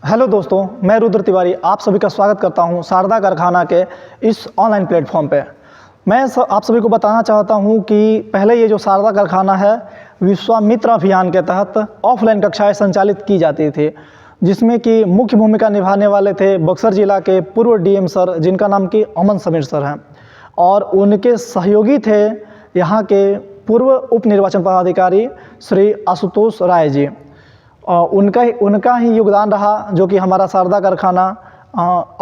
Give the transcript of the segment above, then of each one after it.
Hello दोस्तों, मैं रुद्र तिवारी आप सभी का स्वागत करता हूं शारदा कारखाना के इस ऑनलाइन प्लेटफॉर्म पे। मैं आप सभी को बताना चाहता हूं कि पहले ये जो शारदा कारखाना है, विश्वामित्र अभियान के तहत ऑफलाइन कक्षाएं संचालित की जाती थी, जिसमें कि मुख्य भूमिका निभाने वाले थे बक्सर जिला के पूर्व डीएम सर, जिनका नाम कि अमन समीर सर हैं, और उनके सहयोगी थे यहाँ के पूर्व उप निर्वाचन पदाधिकारी श्री आशुतोष राय जी। उनका ही योगदान रहा जो कि हमारा शारदा कारखाना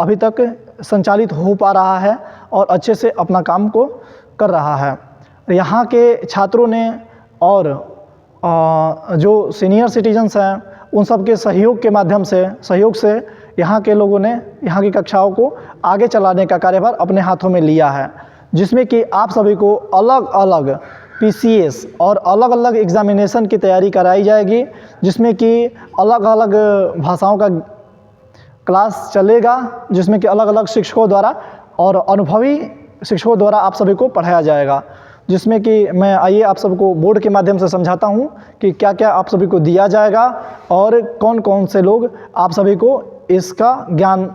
अभी तक संचालित हो पा रहा है और अच्छे से अपना काम को कर रहा है। यहाँ के छात्रों ने और जो सीनियर सिटीजन्स हैं उन सब के सहयोग से यहाँ के लोगों ने यहाँ की कक्षाओं को आगे चलाने का कार्यभार अपने हाथों में लिया है, जिसमें कि आप सभी को अलग अलग पीसीएस और अलग अलग एग्ज़ामिनेशन की तैयारी कराई जाएगी, जिसमें कि अलग अलग भाषाओं का क्लास चलेगा, जिसमें कि अलग अलग शिक्षकों द्वारा और अनुभवी शिक्षकों द्वारा आप सभी को पढ़ाया जाएगा। जिसमें कि मैं आइए आप सबको बोर्ड के माध्यम से समझाता हूँ कि क्या क्या आप सभी को दिया जाएगा और कौन कौन से लोग आप सभी को इसका ज्ञान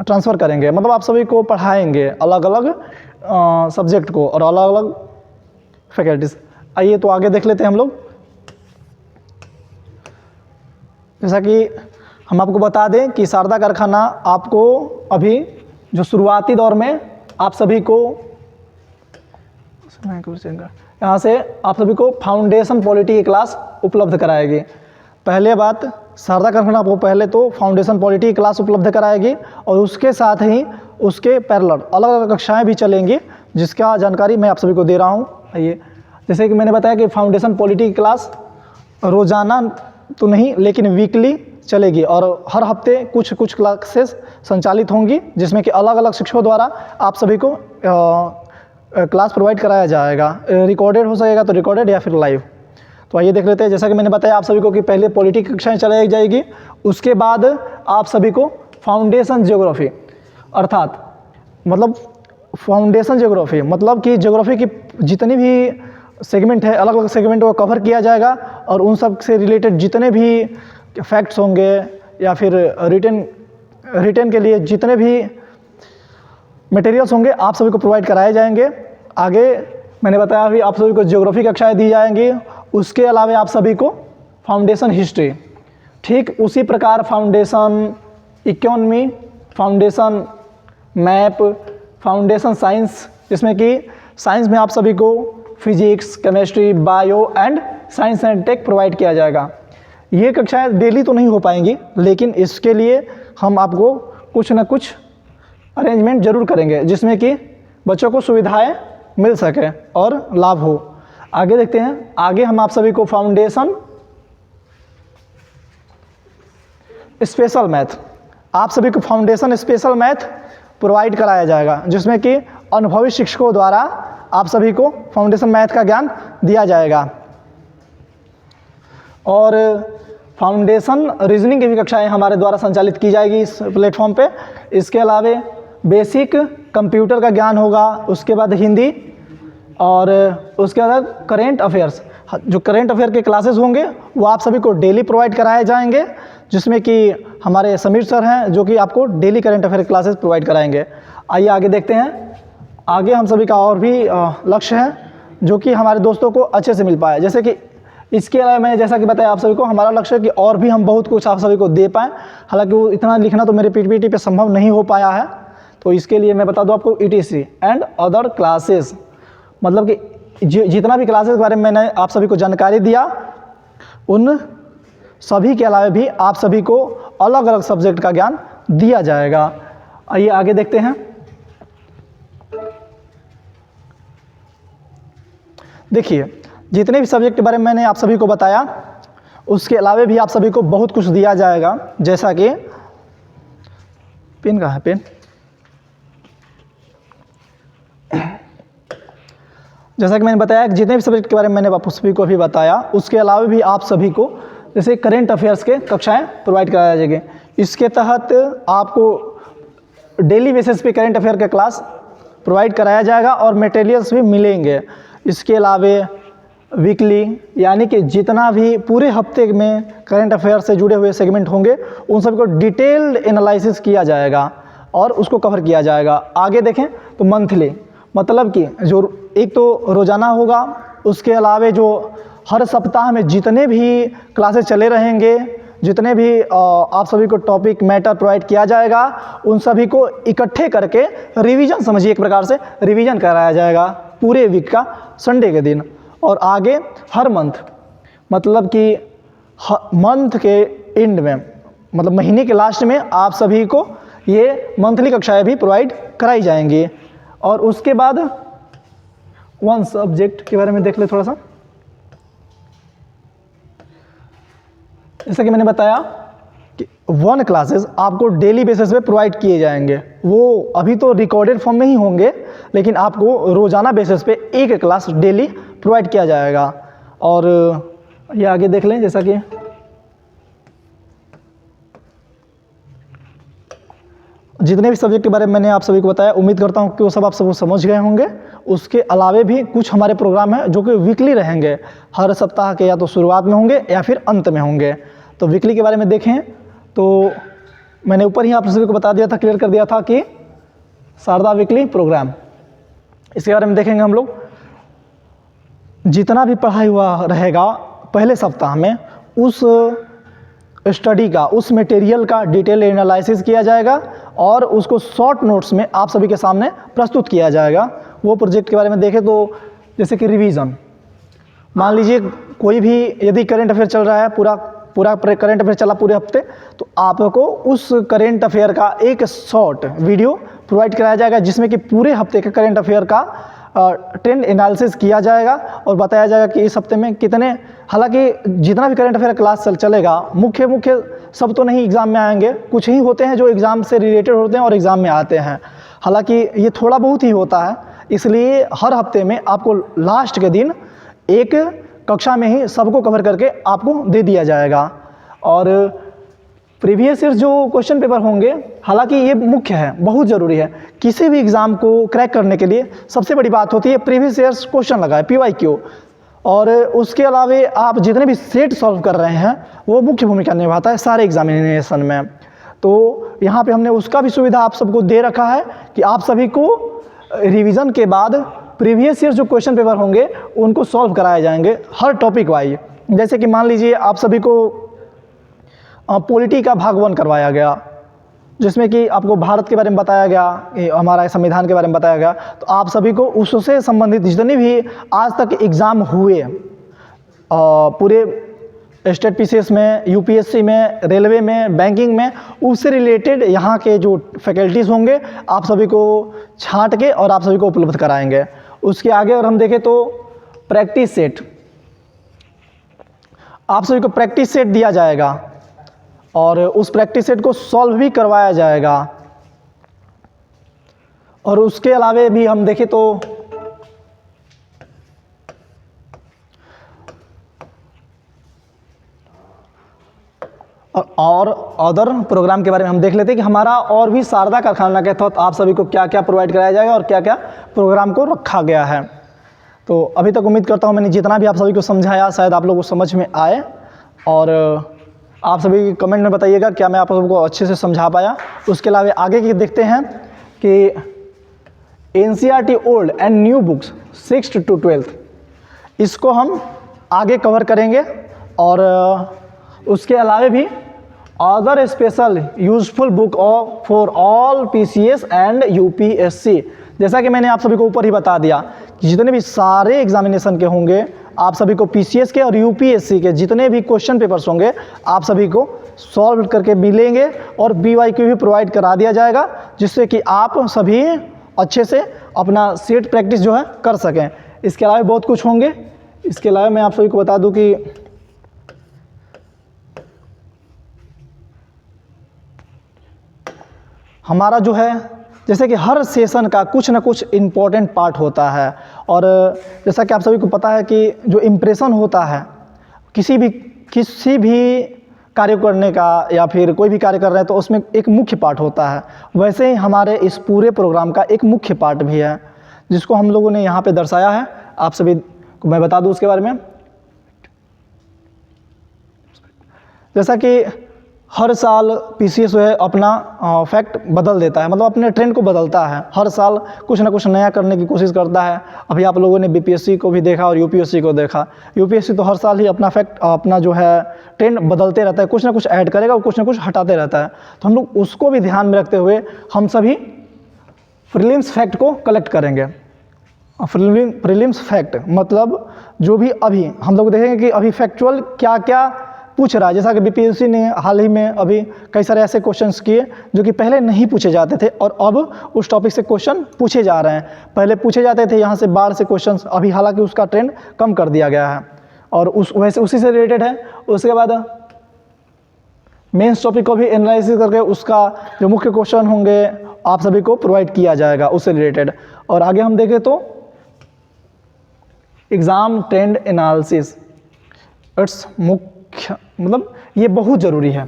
ट्रांसफ़र करेंगे, मतलब आप सभी को पढ़ाएंगे अलग अलग सब्जेक्ट को और अलग अलग फैकल्टीज। आइए तो आगे देख लेते हैं हम लोग। जैसा कि हम आपको बता दें कि शारदा कारखाना आपको अभी जो शुरुआती दौर में आप सभी को यहाँ से आप सभी को फाउंडेशन पॉलिटी की क्लास उपलब्ध कराएगी। पहले बात, शारदा कारखाना आपको पहले तो फाउंडेशन पॉलिटी की क्लास उपलब्ध कराएगी और उसके साथ ही उसके पैरेलल अलग अलग कक्षाएं भी चलेंगी, जिसका जानकारी मैं आप सभी को दे रहा हूं। आइए, जैसे कि मैंने बताया कि फाउंडेशन पॉलिटी की क्लास रोज़ाना तो नहीं लेकिन वीकली चलेगी और हर हफ्ते कुछ कुछ क्लासेस संचालित होंगी, जिसमें कि अलग अलग शिक्षकों द्वारा आप सभी को क्लास प्रोवाइड कराया जाएगा। रिकॉर्डेड हो सकेगा तो रिकॉर्डेड या फिर लाइव। तो आइए देख लेते हैं। जैसा कि मैंने बताया आप सभी को कि पहले पॉलिटी की कक्षाएँ चलाई जाएगी, उसके बाद आप सभी को फाउंडेशन ज्योग्राफी अर्थात मतलब फाउंडेशन ज्योग्राफी मतलब कि ज्योग्राफी की जितनी भी सेगमेंट है, अलग अलग सेगमेंट को कवर किया जाएगा और उन सब से रिलेटेड जितने भी फैक्ट्स होंगे या फिर रिटन के लिए जितने भी मटेरियल्स होंगे आप सभी को प्रोवाइड कराए जाएंगे। आगे मैंने बताया अभी आप सभी को ज्योग्राफी कक्षाएँ दी जाएंगी, उसके अलावा आप सभी को फाउंडेशन हिस्ट्री, ठीक उसी प्रकार foundation economy, foundation map, foundation science, जिसमें कि साइंस में आप सभी को physics, chemistry, bio and science and tech provide किया जाएगा। ये कक्षाएं डेली तो नहीं हो पाएंगी, लेकिन इसके लिए हम आपको कुछ ना कुछ अरेंजमेंट ज़रूर करेंगे, जिसमें कि बच्चों को सुविधाएं मिल सके और लाभ हो। आगे देखते हैं। आगे हम आप सभी को फाउंडेशन स्पेशल मैथ, आप सभी को फाउंडेशन स्पेशल मैथ प्रोवाइड कराया जाएगा, जिसमें कि अनुभवी शिक्षकों द्वारा आप सभी को फाउंडेशन मैथ का ज्ञान दिया जाएगा। और फाउंडेशन रीजनिंग की भी कक्षाएं हमारे द्वारा संचालित की जाएगी इस प्लेटफॉर्म पे। इसके अलावा बेसिक कंप्यूटर का ज्ञान होगा, उसके बाद हिंदी और उसके बाद करेंट अफेयर्स। जो करेंट अफेयर के क्लासेस होंगे वो आप सभी को डेली प्रोवाइड कराए जाएंगे, जिसमें कि हमारे समीर सर हैं जो कि आपको daily current affair classes provide कराएंगे। आइए आगे देखते हैं। आगे हम सभी का और भी लक्ष्य है जो कि हमारे दोस्तों को अच्छे से मिल पाए। जैसे कि इसके अलावा मैंने जैसा कि बताया आप सभी को, हमारा लक्ष्य है कि और भी हम बहुत कुछ आप सभी को दे पाएँ। हालांकि वो इतना लिखना तो मेरे पीपीटी पे संभव नहीं हो पाया है, तो इसके लिए मैं बता दूँ आपको ETC एंड अदर क्लासेस, मतलब कि जितना भी क्लासेस के बारे में मैंने आप सभी को जानकारी दिया, उन सभी के अलावा भी आप सभी को अलग अलग सब्जेक्ट का ज्ञान दिया जाएगा। आइए आगे देखते हैं। देखिए, जितने भी सब्जेक्ट के बारे में मैंने आप सभी को बताया, उसके अलावा भी आप सभी को बहुत कुछ दिया जाएगा। जैसा कि पेन कहाँ है, पेन, जैसा कि मैंने बताया कि जितने भी सब्जेक्ट के बारे में मैंने आप सभी को अभी बताया, उसके अलावा भी आप सभी को जैसे करेंट अफेयर्स के कक्षाएं प्रोवाइड कराया जाएगी। इसके तहत आपको डेली बेसिस पे करेंट अफेयर का क्लास प्रोवाइड कराया जाएगा और मटेरियल्स भी मिलेंगे। इसके अलावा वीकली, यानी कि जितना भी पूरे हफ्ते में करंट अफेयर से जुड़े हुए सेगमेंट होंगे उन सभी को डिटेल्ड एनालिसिस किया जाएगा और उसको कवर किया जाएगा। आगे देखें तो मंथली, मतलब कि जो एक तो रोज़ाना होगा, उसके अलावा जो हर सप्ताह में जितने भी क्लासेस चले रहेंगे, जितने भी आप सभी को टॉपिक मैटर प्रोवाइड किया जाएगा, उन सभी को इकट्ठे करके रिवीजन, समझिए एक प्रकार से रिवीजन कराया जाएगा पूरे वीक का संडे के दिन। और आगे हर मंथ, मतलब कि मंथ के एंड में, मतलब महीने के लास्ट में आप सभी को ये मंथली कक्षाएं भी प्रोवाइड कराई जाएंगी। और उसके बाद वन सब्जेक्ट के बारे में देख ले थोड़ा सा। जैसा कि मैंने बताया कि 1 क्लासेस आपको डेली बेसिस पे प्रोवाइड किए जाएंगे। वो अभी तो रिकॉर्डेड फॉर्म में ही होंगे, लेकिन आपको रोज़ाना बेसिस पे 1 क्लास डेली प्रोवाइड किया जाएगा। और ये आगे देख लें, जैसा कि जितने भी सब्जेक्ट के बारे में मैंने आप सभी को बताया, उम्मीद करता हूँ कि वो सब आप सब समझ गए होंगे। उसके अलावे भी कुछ हमारे प्रोग्राम हैं जो कि वीकली रहेंगे, हर सप्ताह के या तो शुरुआत में होंगे या फिर अंत में होंगे। तो वीकली के बारे में देखें तो मैंने ऊपर ही आप सभी को बता दिया था, क्लियर कर दिया था कि शारदा वीकली प्रोग्राम, इसके बारे में देखेंगे हम लोग। जितना भी पढ़ाई हुआ रहेगा पहले सप्ताह में, उस स्टडी का, उस मटेरियल का डिटेल एनालिसिस किया जाएगा और उसको शॉर्ट नोट्स में आप सभी के सामने प्रस्तुत किया जाएगा। वो प्रोजेक्ट के बारे में देखें तो जैसे कि रिवीजन, मान लीजिए कोई भी यदि करंट अफेयर चल रहा है, पूरा करंट अफेयर चला पूरे हफ्ते, तो आपको उस करंट अफेयर का एक शॉर्ट वीडियो प्रोवाइड कराया जाएगा जिसमें कि पूरे हफ्ते के करंट अफेयर का ट्रेंड एनालिसिस किया जाएगा और बताया जाएगा कि इस हफ्ते में कितने, हालांकि जितना भी करंट अफेयर क्लास चलेगा, मुख्य सब तो नहीं एग्ज़ाम में आएंगे, कुछ ही होते हैं जो एग्ज़ाम से रिलेटेड होते हैं और एग्ज़ाम में आते हैं। हालांकि ये थोड़ा बहुत ही होता है, इसलिए हर हफ्ते में आपको लास्ट के दिन एक कक्षा में ही सबको कवर करके आपको दे दिया जाएगा। और प्रीवियस ईयर जो क्वेश्चन पेपर होंगे, हालांकि ये मुख्य है, बहुत ज़रूरी है किसी भी एग्ज़ाम को क्रैक करने के लिए। सबसे बड़ी बात होती है प्रीवियस ईयर्स क्वेश्चन लगाए, PYQ। और उसके अलावा आप जितने भी सेट सॉल्व कर रहे हैं वो मुख्य भूमिका निभाता है सारे एग्जामिनेशन में। तो यहाँ पे हमने उसका भी सुविधा आप सबको दे रखा है कि आप सभी को रिवीजन के बाद प्रीवियस ईयर जो क्वेश्चन पेपर होंगे उनको सॉल्व कराए जाएंगे हर टॉपिक वाइज। जैसे कि मान लीजिए आप सभी को पॉलिटी का भाग 1 करवाया गया, जिसमें कि आपको भारत के बारे में बताया गया, हमारा संविधान के बारे में बताया गया, तो आप सभी को उससे संबंधित जितने भी आज तक एग्ज़ाम हुए पूरे स्टेट PCS में, UPSC में, रेलवे में, बैंकिंग में, उससे रिलेटेड यहाँ के जो फैकल्टीज़ होंगे आप सभी को छांट के और आप सभी को उपलब्ध कराएंगे। उसके आगे अगर हम देखें तो प्रैक्टिस सेट, आप सभी को प्रैक्टिस सेट दिया जाएगा और उस प्रैक्टिस सेट को सॉल्व भी करवाया जाएगा। और उसके अलावे भी हम देखें तो और अदर प्रोग्राम के बारे में हम देख लेते हैं कि हमारा और भी शारदा कारखाना के तहत आप सभी को क्या क्या प्रोवाइड कराया जाएगा और क्या क्या प्रोग्राम को रखा गया है। तो अभी तक उम्मीद करता हूँ मैंने जितना भी आप सभी को समझाया शायद आप लोगों को समझ में आए। और आप सभी कमेंट में बताइएगा क्या मैं आप सबको अच्छे से समझा पाया। उसके अलावा आगे की देखते हैं कि NCERT old and new books 6th to 12th, इसको हम आगे कवर करेंगे। और उसके अलावा भी other special useful book for all PCS and UPSC, जैसा कि मैंने आप सभी को ऊपर ही बता दिया कि जितने भी सारे एग्जामिनेशन के होंगे, आप सभी को PCS के और UPSC के जितने भी क्वेश्चन पेपर्स होंगे आप सभी को सॉल्व करके मिलेंगे और BYQ भी प्रोवाइड करा दिया जाएगा, जिससे कि आप सभी अच्छे से अपना सेट प्रैक्टिस जो है कर सकें। इसके अलावा बहुत कुछ होंगे। इसके अलावा मैं आप सभी को बता दूं कि हमारा जो है जैसे कि हर सेशन का कुछ ना कुछ इम्पोर्टेंट पार्ट होता है। और जैसा कि आप सभी को पता है कि जो इम्प्रेशन होता है किसी भी कार्य करने का या फिर कोई भी कार्य कर रहे हैं तो उसमें एक मुख्य पार्ट होता है, वैसे ही हमारे इस पूरे प्रोग्राम का एक मुख्य पार्ट भी है जिसको हम लोगों ने यहाँ पे दर्शाया है। आप सभी को मैं बता दूँ उसके बारे में। जैसा कि हर साल पीसीएस जो है अपना फैक्ट बदल देता है, मतलब अपने ट्रेंड को बदलता है, हर साल कुछ ना कुछ नया करने की कोशिश करता है। अभी आप लोगों ने बीपीएससी को भी देखा और यूपीएससी को देखा। यूपीएससी तो हर साल ही अपना फैक्ट अपना जो है ट्रेंड बदलते रहता है, कुछ ना कुछ ऐड करेगा और कुछ ना कुछ हटाते रहता है। तो हम लोग उसको भी ध्यान में रखते हुए हम सभी प्रीलिम्स फैक्ट को कलेक्ट करेंगे। प्रीलिम्स फैक्ट मतलब जो भी अभी हम लोग देखेंगे कि अभी फैक्चुअल क्या क्या पूछ रहा है। जैसा कि बीपीएससी ने हाल ही में अभी कई सारे ऐसे क्वेश्चंस किए जो कि पहले नहीं पूछे जाते थे और अब उस टॉपिक से क्वेश्चन पूछे जा रहे हैं। पहले पूछे जाते थे यहाँ से बाढ़ से क्वेश्चंस, अभी हालांकि उसका ट्रेंड कम कर दिया गया है और वैसे उसी से रिलेटेड है। उसके बाद मेंस टॉपिक को भी एनालिसिस करके उसका जो मुख्य क्वेश्चन होंगे आप सभी को प्रोवाइड किया जाएगा उससे रिलेटेड। और आगे हम देखें तो एग्ज़ाम ट्रेंड एनालिसिस इट्स मुख्य, मतलब ये बहुत ज़रूरी है।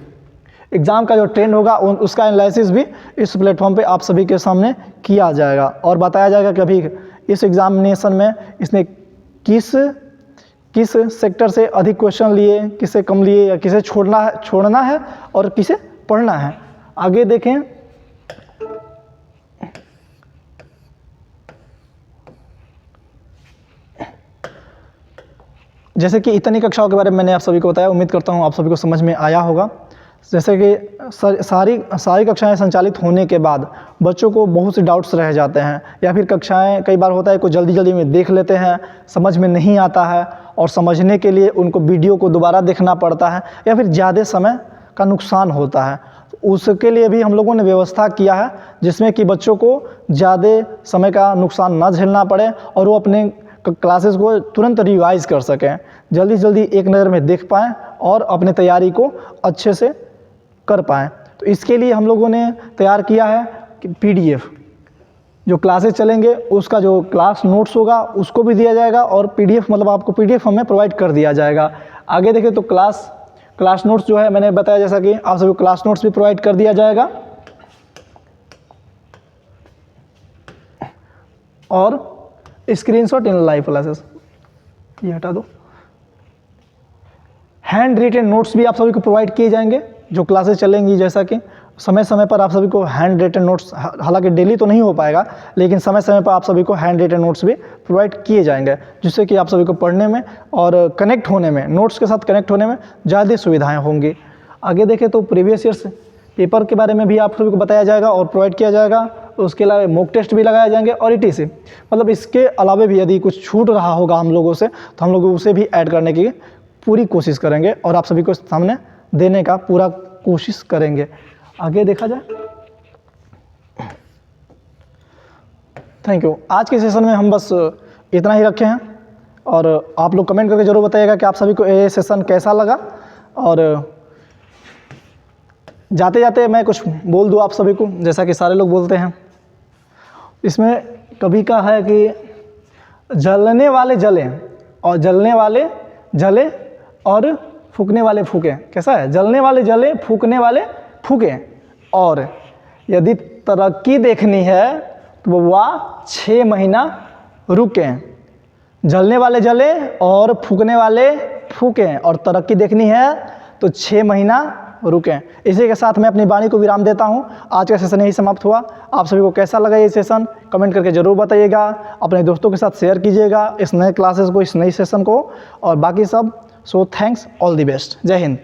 एग्ज़ाम का जो ट्रेंड होगा उसका एनालिसिस भी इस प्लेटफॉर्म पे आप सभी के सामने किया जाएगा और बताया जाएगा कि अभी इस एग्ज़ामिनेशन में इसने किस सेक्टर से अधिक क्वेश्चन लिए, किसे कम लिए या किसे छोड़ना है और किसे पढ़ना है। आगे देखें जैसे कि इतनी कक्षाओं के बारे में मैंने आप सभी को बताया, उम्मीद करता हूँ आप सभी को समझ में आया होगा। जैसे कि सारी कक्षाएं संचालित होने के बाद बच्चों को बहुत से डाउट्स रह जाते हैं या फिर कक्षाएं कई बार होता है कुछ जल्दी में देख लेते हैं, समझ में नहीं आता है और समझने के लिए उनको वीडियो को दोबारा देखना पड़ता है या फिर ज़्यादा समय का नुकसान होता है। उसके लिए भी हम लोगों ने व्यवस्था किया है जिसमें कि बच्चों को ज़्यादा समय का नुकसान ना झेलना पड़े और वो अपने क्लासेस को तुरंत रिवाइज कर सकें, जल्दी एक नज़र में देख पाएँ और अपने तैयारी को अच्छे से कर पाएँ। तो इसके लिए हम लोगों ने तैयार किया है कि पीडीएफ जो क्लासेस चलेंगे उसका जो क्लास नोट्स होगा उसको भी दिया जाएगा और पीडीएफ मतलब आपको पीडीएफ हमें प्रोवाइड कर दिया जाएगा। आगे देखें तो क्लास नोट्स जो है मैंने बताया जैसा कि आप सभी क्लास नोट्स भी प्रोवाइड कर दिया जाएगा और स्क्रीनशॉट इन लाइव क्लासेस ये हटा दो। हैंड रिटन नोट्स भी आप सभी को प्रोवाइड किए जाएंगे जो क्लासेस चलेंगी, जैसा कि समय पर आप सभी को हैंड रिटन नोट्स, हालांकि डेली तो नहीं हो पाएगा लेकिन समय पर आप सभी को हैंड रिटन नोट्स भी प्रोवाइड किए जाएंगे जिससे कि आप सभी को पढ़ने में और कनेक्ट होने में, नोट्स के साथ कनेक्ट होने में ज़्यादा सुविधाएँ होंगी। आगे देखें तो प्रीवियस ईयर्स पेपर के बारे में भी आप सभी को बताया जाएगा और प्रोवाइड किया जाएगा। उसके अलावा मॉक टेस्ट भी लगाए जाएंगे और ETC, मतलब इसके अलावा भी यदि कुछ छूट रहा होगा हम लोगों से तो हम लोग उसे भी ऐड करने की पूरी कोशिश करेंगे और आप सभी को सामने देने का पूरा कोशिश करेंगे। आगे देखा जाए। Thank you. आज के सेशन में हम बस इतना ही रखे हैं और आप लोग कमेंट करके ज़रूर बताइएगा कि आप सभी को ये सेशन कैसा लगा। और जाते जाते मैं कुछ बोल दूँ आप सभी को, जैसा कि सारे लोग बोलते हैं। इसमें कभी का है कि जलने वाले जले और जलने वाले जले और फूकने वाले फूके। कैसा है? जलने वाले जले, फूकने वाले फूके। और यदि तरक्की देखनी है तो वह 6 महीना रुकें। जलने वाले जले और फूकने वाले फूकें और तरक्की देखनी है तो 6 महीना रुकें। इसी के साथ मैं अपनी वाणी को विराम देता हूं। आज का सेशन यही समाप्त हुआ। आप सभी को कैसा लगा ये सेशन कमेंट करके ज़रूर बताइएगा, अपने दोस्तों के साथ शेयर कीजिएगा इस नए क्लासेस को, इस नई सेशन को और बाकी सब। So thanks, all the best, जय हिंद।